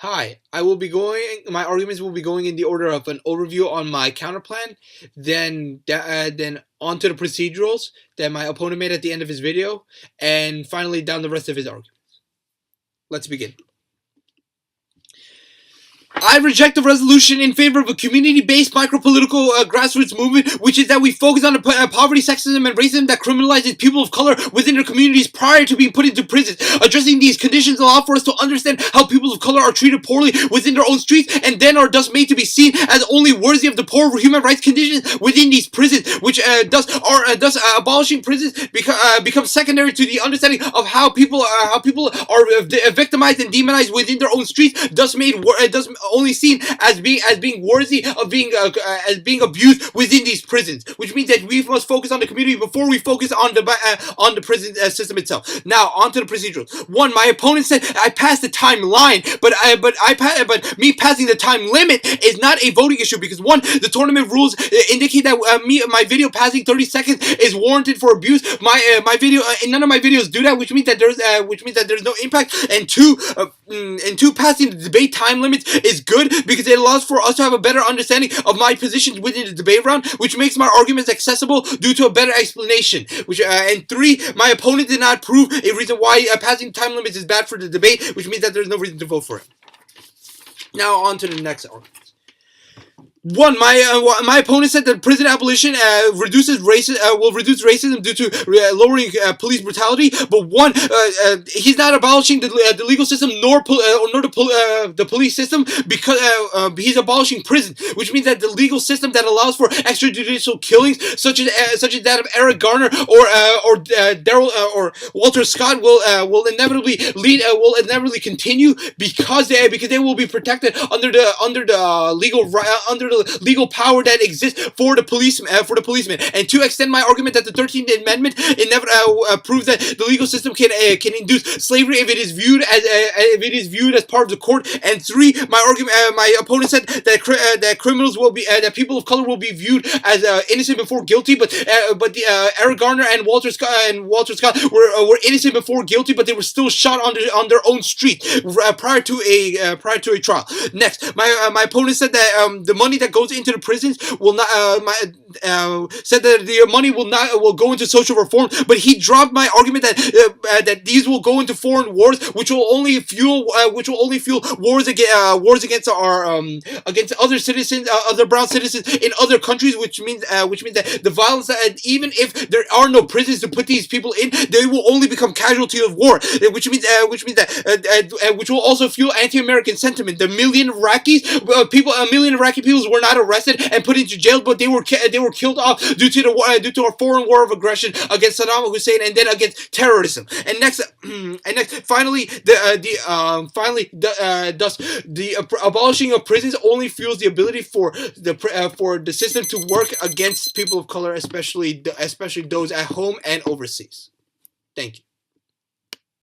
Hi, my arguments will be going in the order of an overview on my counterplan, then onto the procedurals that my opponent made at the end of his video, and finally down the rest of his arguments. Let's begin. I reject the resolution in favor of a community-based micropolitical grassroots movement, which is that we focus on the poverty, sexism, and racism that criminalizes people of color within their communities prior to being put into prisons. Addressing these conditions allow for us to understand how people of color are treated poorly within their own streets, and then are thus made to be seen as only worthy of the poor human rights conditions within these prisons, which thus abolishing prisons becomes secondary to the understanding of how people are victimized and demonized within their own streets, thus only seen as being worthy of being abused within these prisons, which means that we must focus on the community before we focus on the prison system itself. Now, onto the procedurals. One, my opponent said I passed the timeline, but me passing the time limit is not a voting issue because one, the tournament rules indicate that my video passing 30 seconds is warranted for abuse. My video, none of my videos do that, which means that there's no impact. And two, passing the debate time limits is good because it allows for us to have a better understanding of my positions within the debate round, which makes my arguments accessible due to a better explanation. And three, my opponent did not prove a reason why passing time limits is bad for the debate, which means that there's no reason to vote for it. Now on to the next argument. One, my opponent said that prison abolition will reduce racism due to lowering police brutality. But one, he's not abolishing the legal system nor the police system because he's abolishing prison, which means that the legal system that allows for extrajudicial killings, such as that of Eric Garner or Daryl or Walter Scott, will inevitably continue because they will be protected under the legal power that exists for the policeman. And to extend my argument that the 13th Amendment proves that the legal system can induce slavery if it is viewed as part of the court. And three, my opponent said that criminals will be that people of color will be viewed as innocent before guilty, but Eric Garner and Walter Scott were innocent before guilty, but they were still shot on their own street prior to a trial. Next, my opponent said that the money that goes into the prisons will not said that the money will go into social reform, but he dropped my argument that these will go into foreign wars, which will only fuel wars against other citizens, other brown citizens in other countries, which means that the violence, even if there are no prisons to put these people in, they will only become casualties of war, which will also fuel anti-American sentiment. A million Iraqi people were not arrested and put into jail, but they were killed off due to a foreign war of aggression against Saddam Hussein and then against terrorism. And next, finally, abolishing of prisons only fuels the ability for the system to work against people of color, especially those at home and overseas. Thank you.